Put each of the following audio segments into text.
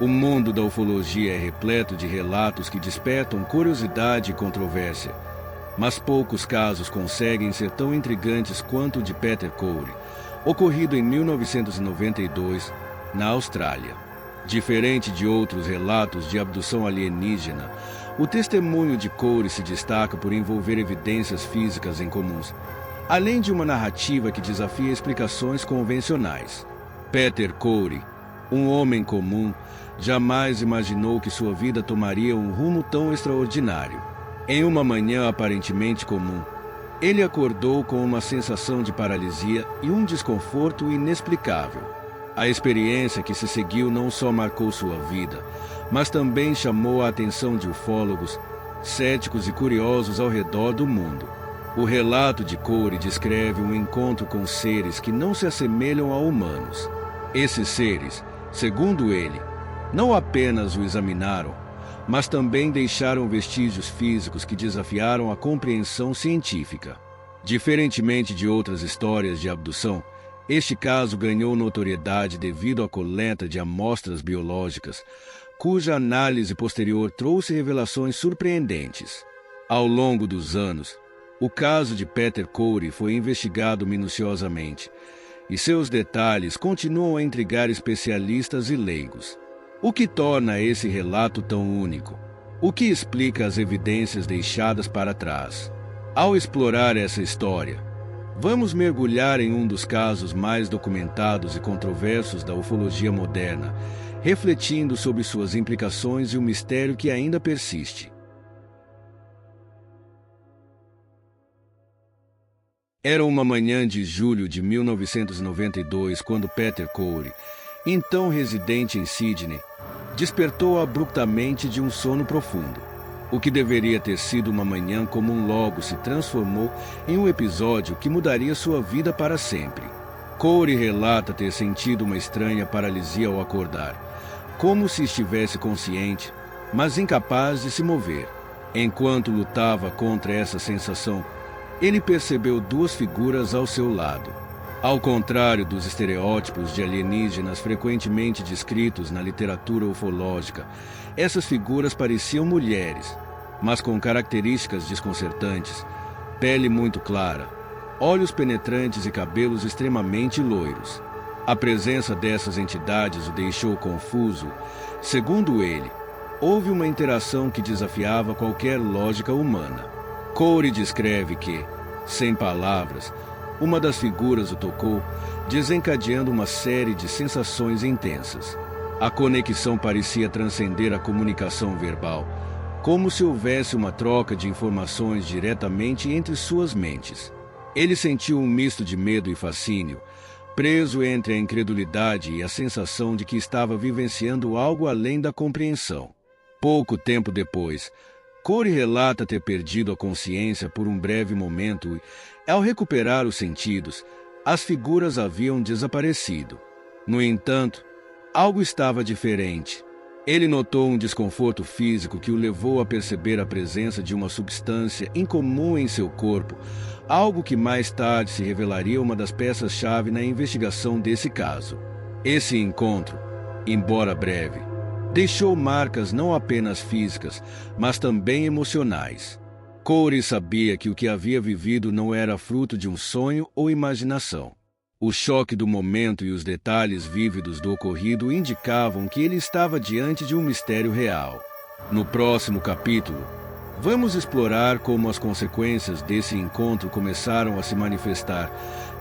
O mundo da ufologia é repleto de relatos que despertam curiosidade e controvérsia, mas poucos casos conseguem ser tão intrigantes quanto o de Peter Corey, ocorrido em 1992, na Austrália. Diferente de outros relatos de abdução alienígena, o testemunho de Corey se destaca por envolver evidências físicas incomuns, além de uma narrativa que desafia explicações convencionais. Peter Corey, um homem comum, jamais imaginou que sua vida tomaria um rumo tão extraordinário. Em uma manhã aparentemente comum, ele acordou com uma sensação de paralisia e um desconforto inexplicável. A experiência que se seguiu não só marcou sua vida, mas também chamou a atenção de ufólogos, céticos e curiosos ao redor do mundo. O relato de Corey descreve um encontro com seres que não se assemelham a humanos. Esses seres, segundo ele, não apenas o examinaram, mas também deixaram vestígios físicos que desafiaram a compreensão científica. Diferentemente de outras histórias de abdução, este caso ganhou notoriedade devido à coleta de amostras biológicas, cuja análise posterior trouxe revelações surpreendentes. Ao longo dos anos, o caso de Peter Corey foi investigado minuciosamente, e seus detalhes continuam a intrigar especialistas e leigos. O que torna esse relato tão único? O que explica as evidências deixadas para trás? Ao explorar essa história, vamos mergulhar em um dos casos mais documentados e controversos da ufologia moderna, refletindo sobre suas implicações e o mistério que ainda persiste. Era uma manhã de julho de 1992 quando Peter Corey, então residente em Sydney, despertou abruptamente de um sono profundo. O que deveria ter sido uma manhã comum logo se transformou em um episódio que mudaria sua vida para sempre. Corey relata ter sentido uma estranha paralisia ao acordar, como se estivesse consciente, mas incapaz de se mover. Enquanto lutava contra essa sensação, ele percebeu duas figuras ao seu lado. Ao contrário dos estereótipos de alienígenas frequentemente descritos na literatura ufológica, essas figuras pareciam mulheres, mas com características desconcertantes: pele muito clara, olhos penetrantes e cabelos extremamente loiros. A presença dessas entidades o deixou confuso. Segundo ele, houve uma interação que desafiava qualquer lógica humana. Corey descreve que, sem palavras, uma das figuras o tocou, desencadeando uma série de sensações intensas. A conexão parecia transcender a comunicação verbal, como se houvesse uma troca de informações diretamente entre suas mentes. Ele sentiu um misto de medo e fascínio, preso entre a incredulidade e a sensação de que estava vivenciando algo além da compreensão. Pouco tempo depois, Corey relata ter perdido a consciência por um breve momento e, ao recuperar os sentidos, as figuras haviam desaparecido. No entanto, algo estava diferente. Ele notou um desconforto físico que o levou a perceber a presença de uma substância incomum em seu corpo, algo que mais tarde se revelaria uma das peças-chave na investigação desse caso. Esse encontro, embora breve, deixou marcas não apenas físicas, mas também emocionais. Corey sabia que o que havia vivido não era fruto de um sonho ou imaginação. O choque do momento e os detalhes vívidos do ocorrido indicavam que ele estava diante de um mistério real. No próximo capítulo, vamos explorar como as consequências desse encontro começaram a se manifestar,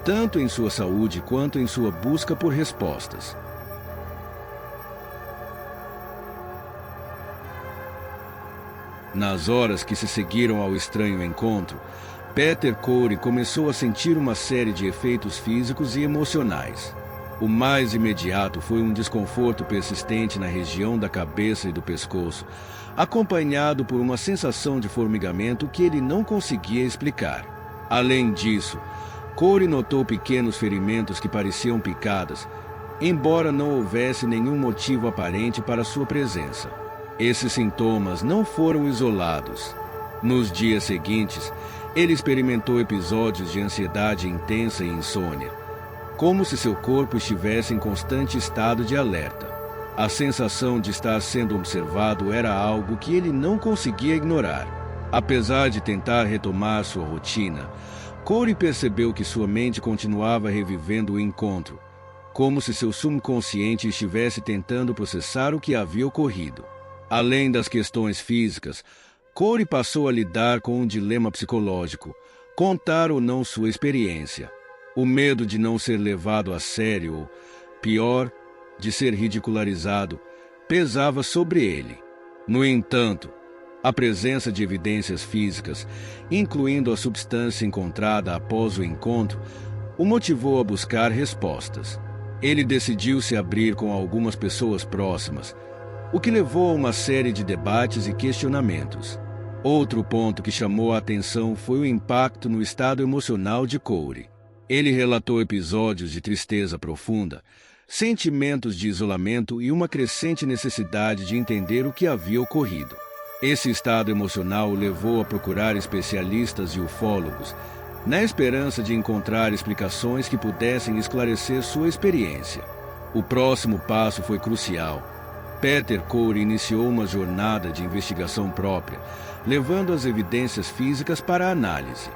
tanto em sua saúde quanto em sua busca por respostas. Nas horas que se seguiram ao estranho encontro, Peter Corey começou a sentir uma série de efeitos físicos e emocionais. O mais imediato foi um desconforto persistente na região da cabeça e do pescoço, acompanhado por uma sensação de formigamento que ele não conseguia explicar. Além disso, Corey notou pequenos ferimentos que pareciam picadas, embora não houvesse nenhum motivo aparente para sua presença. Esses sintomas não foram isolados. Nos dias seguintes, ele experimentou episódios de ansiedade intensa e insônia, como se seu corpo estivesse em constante estado de alerta. A sensação de estar sendo observado era algo que ele não conseguia ignorar. Apesar de tentar retomar sua rotina, Corey percebeu que sua mente continuava revivendo o encontro, como se seu subconsciente estivesse tentando processar o que havia ocorrido. Além das questões físicas, Corey passou a lidar com um dilema psicológico: contar ou não sua experiência. O medo de não ser levado a sério, ou, pior, de ser ridicularizado, pesava sobre ele. No entanto, a presença de evidências físicas, incluindo a substância encontrada após o encontro, o motivou a buscar respostas. Ele decidiu se abrir com algumas pessoas próximas, o que levou a uma série de debates e questionamentos. Outro ponto que chamou a atenção foi o impacto no estado emocional de Corey. Ele relatou episódios de tristeza profunda, sentimentos de isolamento e uma crescente necessidade de entender o que havia ocorrido. Esse estado emocional o levou a procurar especialistas e ufólogos, na esperança de encontrar explicações que pudessem esclarecer sua experiência. O próximo passo foi crucial. Peter Corey iniciou uma jornada de investigação própria, levando as evidências físicas para a análise.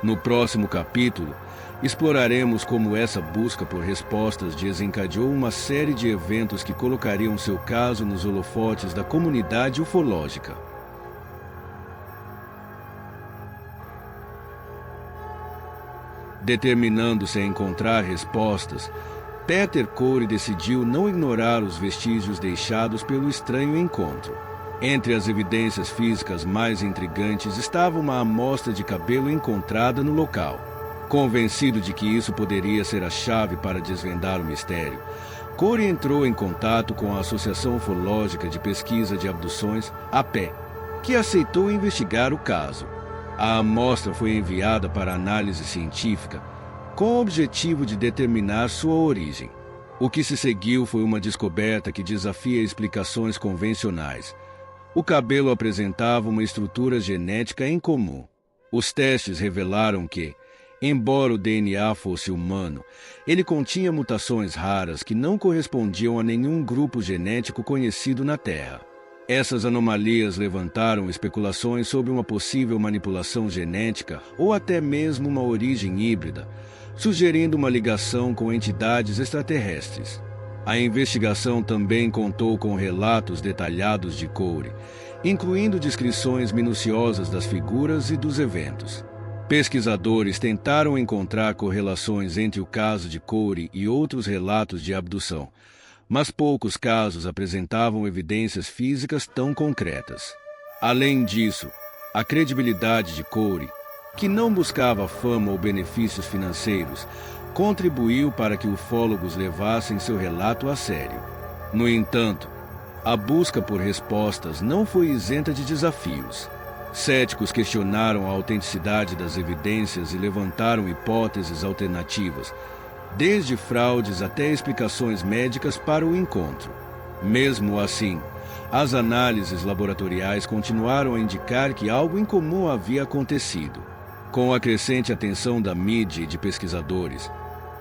No próximo capítulo, exploraremos como essa busca por respostas desencadeou uma série de eventos que colocariam seu caso nos holofotes da comunidade ufológica. Determinando-se a encontrar respostas, Peter Corey decidiu não ignorar os vestígios deixados pelo estranho encontro. Entre as evidências físicas mais intrigantes estava uma amostra de cabelo encontrada no local. Convencido de que isso poderia ser a chave para desvendar o mistério, Corey entrou em contato com a Associação Ufológica de Pesquisa de Abduções, APE, que aceitou investigar o caso. A amostra foi enviada para análise científica, com o objetivo de determinar sua origem. O que se seguiu foi uma descoberta que desafia explicações convencionais. O cabelo apresentava uma estrutura genética incomum. Os testes revelaram que, embora o DNA fosse humano, ele continha mutações raras que não correspondiam a nenhum grupo genético conhecido na Terra. Essas anomalias levantaram especulações sobre uma possível manipulação genética ou até mesmo uma origem híbrida, sugerindo uma ligação com entidades extraterrestres. A investigação também contou com relatos detalhados de Corey, incluindo descrições minuciosas das figuras e dos eventos. Pesquisadores tentaram encontrar correlações entre o caso de Corey e outros relatos de abdução, mas poucos casos apresentavam evidências físicas tão concretas. Além disso, a credibilidade de Corey, que não buscava fama ou benefícios financeiros, contribuiu para que ufólogos levassem seu relato a sério. No entanto, a busca por respostas não foi isenta de desafios. Céticos questionaram a autenticidade das evidências e levantaram hipóteses alternativas, desde fraudes até explicações médicas para o encontro. Mesmo assim, as análises laboratoriais continuaram a indicar que algo incomum havia acontecido. Com a crescente atenção da mídia e de pesquisadores,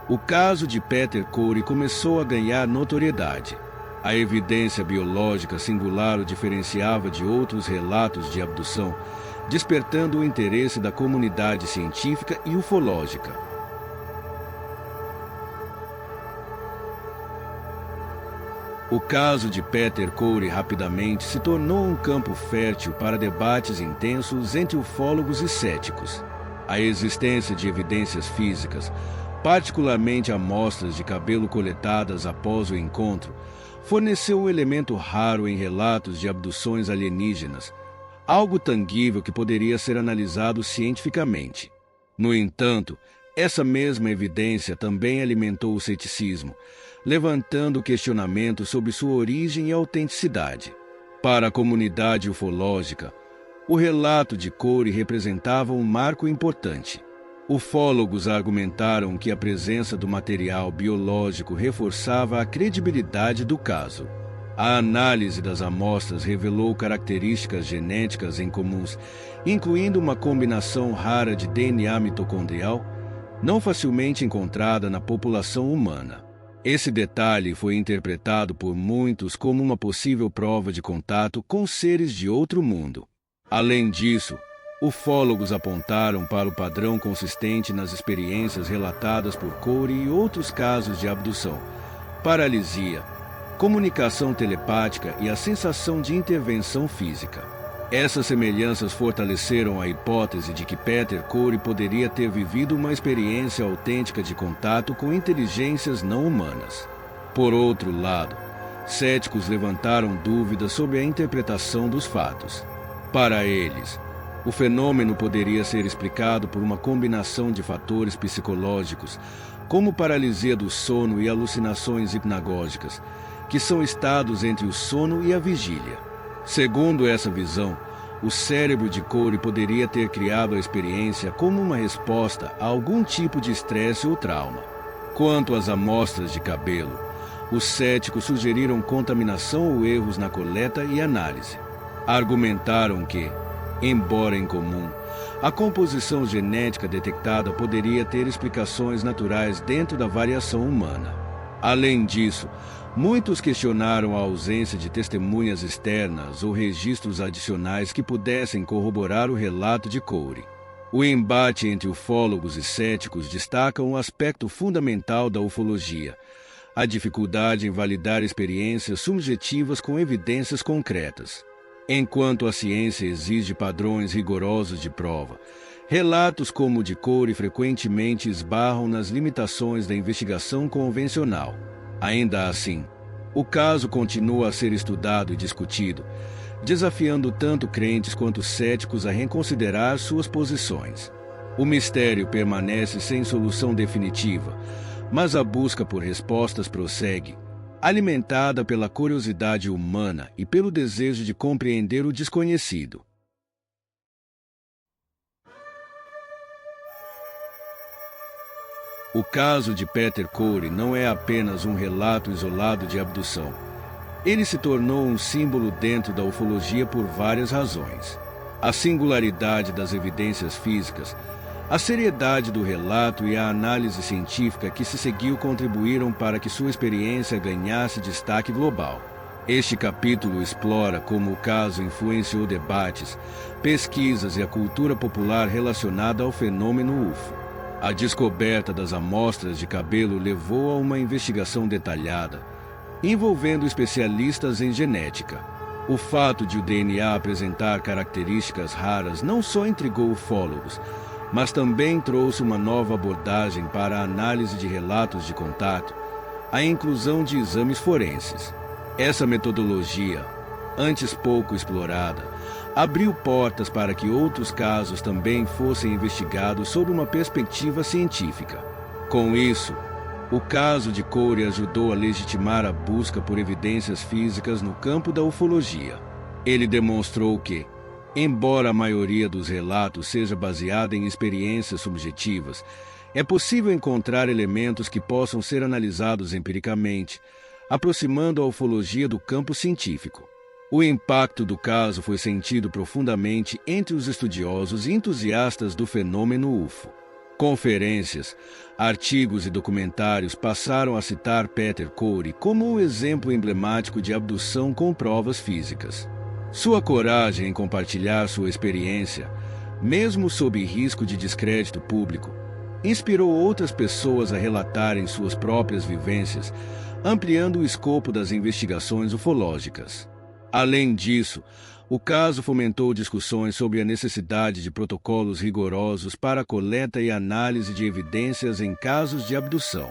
o caso de Peter Corey começou a ganhar notoriedade. A evidência biológica singular o diferenciava de outros relatos de abdução, despertando o interesse da comunidade científica e ufológica. O caso de Peter Corey rapidamente se tornou um campo fértil para debates intensos entre ufólogos e céticos. A existência de evidências físicas, particularmente amostras de cabelo coletadas após o encontro, forneceu um elemento raro em relatos de abduções alienígenas, algo tangível que poderia ser analisado cientificamente. No entanto, essa mesma evidência também alimentou o ceticismo, levantando questionamentos sobre sua origem e autenticidade. Para a comunidade ufológica, o relato de Corey representava um marco importante. Ufólogos argumentaram que a presença do material biológico reforçava a credibilidade do caso. A análise das amostras revelou características genéticas incomuns, incluindo uma combinação rara de DNA mitocondrial, não facilmente encontrada na população humana. Esse detalhe foi interpretado por muitos como uma possível prova de contato com seres de outro mundo. Além disso, ufólogos apontaram para o padrão consistente nas experiências relatadas por Corey e outros casos de abdução, paralisia, comunicação telepática e a sensação de intervenção física. Essas semelhanças fortaleceram a hipótese de que Peter Corey poderia ter vivido uma experiência autêntica de contato com inteligências não humanas. Por outro lado, céticos levantaram dúvidas sobre a interpretação dos fatos. Para eles, o fenômeno poderia ser explicado por uma combinação de fatores psicológicos, como paralisia do sono e alucinações hipnagógicas, que são estados entre o sono e a vigília. Segundo essa visão, o cérebro de Corey poderia ter criado a experiência como uma resposta a algum tipo de estresse ou trauma. Quanto às amostras de cabelo, os céticos sugeriram contaminação ou erros na coleta e análise. Argumentaram que, embora incomum, a composição genética detectada poderia ter explicações naturais dentro da variação humana. Além disso, muitos questionaram a ausência de testemunhas externas ou registros adicionais que pudessem corroborar o relato de Corey. O embate entre ufólogos e céticos destaca um aspecto fundamental da ufologia: a dificuldade em validar experiências subjetivas com evidências concretas. Enquanto a ciência exige padrões rigorosos de prova, relatos como o de Corey frequentemente esbarram nas limitações da investigação convencional. Ainda assim, o caso continua a ser estudado e discutido, desafiando tanto crentes quanto céticos a reconsiderar suas posições. O mistério permanece sem solução definitiva, mas a busca por respostas prossegue, alimentada pela curiosidade humana e pelo desejo de compreender o desconhecido. O caso de Peter Corey não é apenas um relato isolado de abdução. Ele se tornou um símbolo dentro da ufologia por várias razões. A singularidade das evidências físicas, a seriedade do relato e a análise científica que se seguiu contribuíram para que sua experiência ganhasse destaque global. Este capítulo explora como o caso influenciou debates, pesquisas e a cultura popular relacionada ao fenômeno UFO. A descoberta das amostras de cabelo levou a uma investigação detalhada, envolvendo especialistas em genética. O fato de o DNA apresentar características raras não só intrigou ufólogos, mas também trouxe uma nova abordagem para a análise de relatos de contato, a inclusão de exames forenses. Essa metodologia, antes pouco explorada, abriu portas para que outros casos também fossem investigados sob uma perspectiva científica. Com isso, o caso de Corey ajudou a legitimar a busca por evidências físicas no campo da ufologia. Ele demonstrou que, embora a maioria dos relatos seja baseada em experiências subjetivas, é possível encontrar elementos que possam ser analisados empiricamente, aproximando a ufologia do campo científico. O impacto do caso foi sentido profundamente entre os estudiosos e entusiastas do fenômeno UFO. Conferências, artigos e documentários passaram a citar Peter Corey como um exemplo emblemático de abdução com provas físicas. Sua coragem em compartilhar sua experiência, mesmo sob risco de descrédito público, inspirou outras pessoas a relatarem suas próprias vivências, ampliando o escopo das investigações ufológicas. Além disso, o caso fomentou discussões sobre a necessidade de protocolos rigorosos para a coleta e análise de evidências em casos de abdução.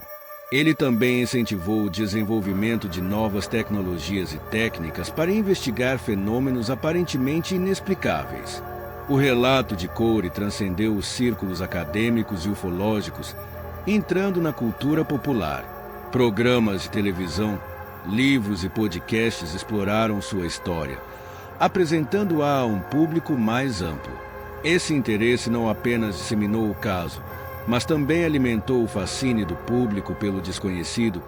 Ele também incentivou o desenvolvimento de novas tecnologias e técnicas para investigar fenômenos aparentemente inexplicáveis. O relato de Corey transcendeu os círculos acadêmicos e ufológicos, entrando na cultura popular. Programas de televisão, livros e podcasts exploraram sua história, apresentando-a a um público mais amplo. Esse interesse não apenas disseminou o caso, mas também alimentou o fascínio do público pelo desconhecido,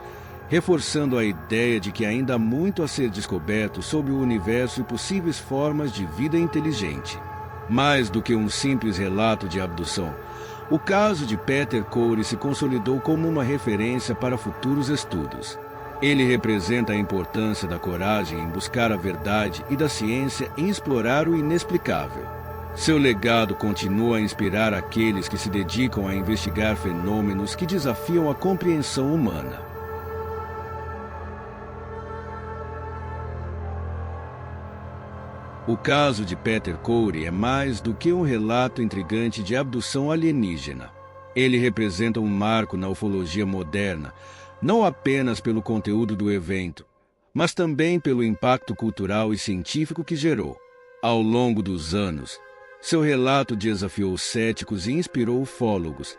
reforçando a ideia de que ainda há muito a ser descoberto sobre o universo e possíveis formas de vida inteligente. Mais do que um simples relato de abdução, O caso de Peter Corey se consolidou como uma referência para futuros estudos. Ele representa a importância da coragem em buscar a verdade e da ciência em explorar o inexplicável. Seu legado continua a inspirar aqueles que se dedicam a investigar fenômenos que desafiam a compreensão humana. O caso de Peter Corey é mais do que um relato intrigante de abdução alienígena. Ele representa um marco na ufologia moderna, não apenas pelo conteúdo do evento, mas também pelo impacto cultural e científico que gerou. Ao longo dos anos, seu relato desafiou céticos e inspirou ufólogos,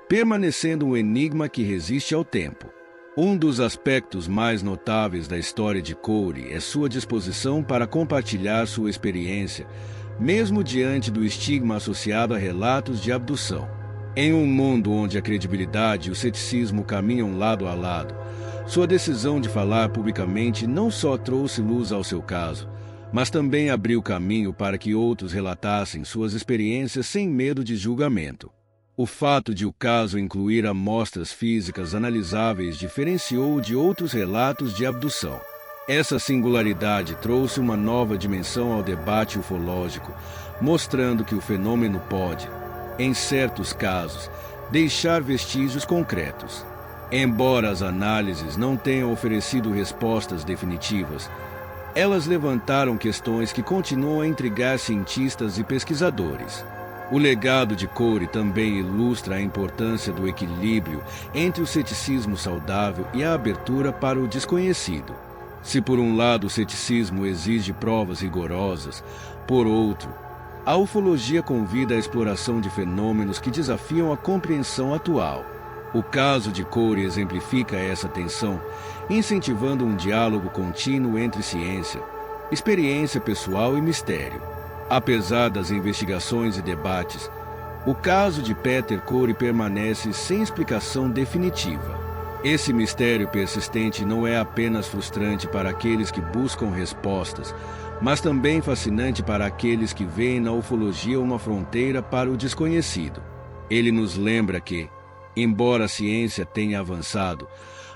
permanecendo um enigma que resiste ao tempo. Um dos aspectos mais notáveis da história de Corey é sua disposição para compartilhar sua experiência, mesmo diante do estigma associado a relatos de abdução. Em um mundo onde a credibilidade e o ceticismo caminham lado a lado, sua decisão de falar publicamente não só trouxe luz ao seu caso, mas também abriu caminho para que outros relatassem suas experiências sem medo de julgamento. O fato de o caso incluir amostras físicas analisáveis diferenciou-o de outros relatos de abdução. Essa singularidade trouxe uma nova dimensão ao debate ufológico, mostrando que o fenômeno pode, em certos casos, deixar vestígios concretos. Embora as análises não tenham oferecido respostas definitivas, elas levantaram questões que continuam a intrigar cientistas e pesquisadores. O legado de Corey também ilustra a importância do equilíbrio entre o ceticismo saudável e a abertura para o desconhecido. Se por um lado o ceticismo exige provas rigorosas, por outro, a ufologia convida à exploração de fenômenos que desafiam a compreensão atual. O caso de Corey exemplifica essa tensão, incentivando um diálogo contínuo entre ciência, experiência pessoal e mistério. Apesar das investigações e debates, o caso de Peter Corey permanece sem explicação definitiva. Esse mistério persistente não é apenas frustrante para aqueles que buscam respostas, mas também fascinante para aqueles que veem na ufologia uma fronteira para o desconhecido. Ele nos lembra que, embora a ciência tenha avançado,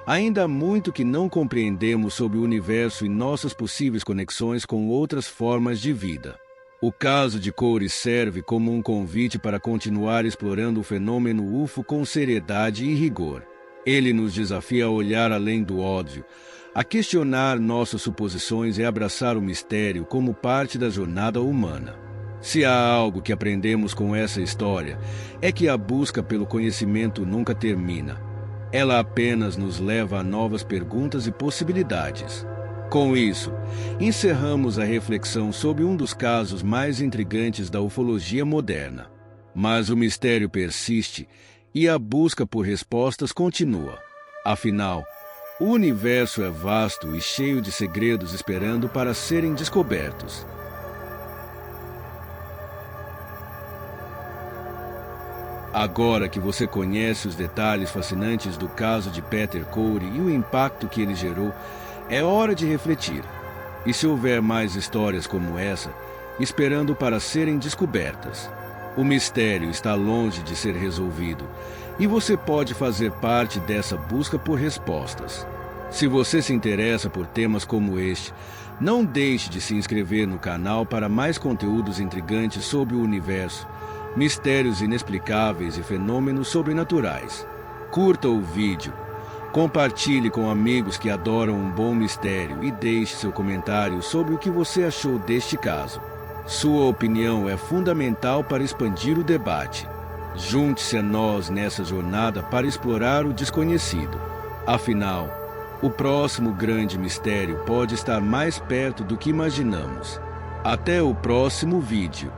ainda há muito que não compreendemos sobre o universo e nossas possíveis conexões com outras formas de vida. O caso de Corey serve como um convite para continuar explorando o fenômeno UFO com seriedade e rigor. Ele nos desafia a olhar além do óbvio, a questionar nossas suposições e abraçar o mistério como parte da jornada humana. Se há algo que aprendemos com essa história, é que a busca pelo conhecimento nunca termina. Ela apenas nos leva a novas perguntas e possibilidades. Com isso, encerramos a reflexão sobre um dos casos mais intrigantes da ufologia moderna. Mas o mistério persiste e a busca por respostas continua. Afinal, o universo é vasto e cheio de segredos esperando para serem descobertos. Agora que você conhece os detalhes fascinantes do caso de Peter Corey e o impacto que ele gerou, é hora de refletir. E se houver mais histórias como essa, esperando para serem descobertas? O mistério está longe de ser resolvido, e você pode fazer parte dessa busca por respostas. Se você se interessa por temas como este, não deixe de se inscrever no canal para mais conteúdos intrigantes sobre o universo, mistérios inexplicáveis e fenômenos sobrenaturais. Curta o vídeo, compartilhe com amigos que adoram um bom mistério e deixe seu comentário sobre o que você achou deste caso. Sua opinião é fundamental para expandir o debate. Junte-se a nós nessa jornada para explorar o desconhecido. Afinal, o próximo grande mistério pode estar mais perto do que imaginamos. Até o próximo vídeo.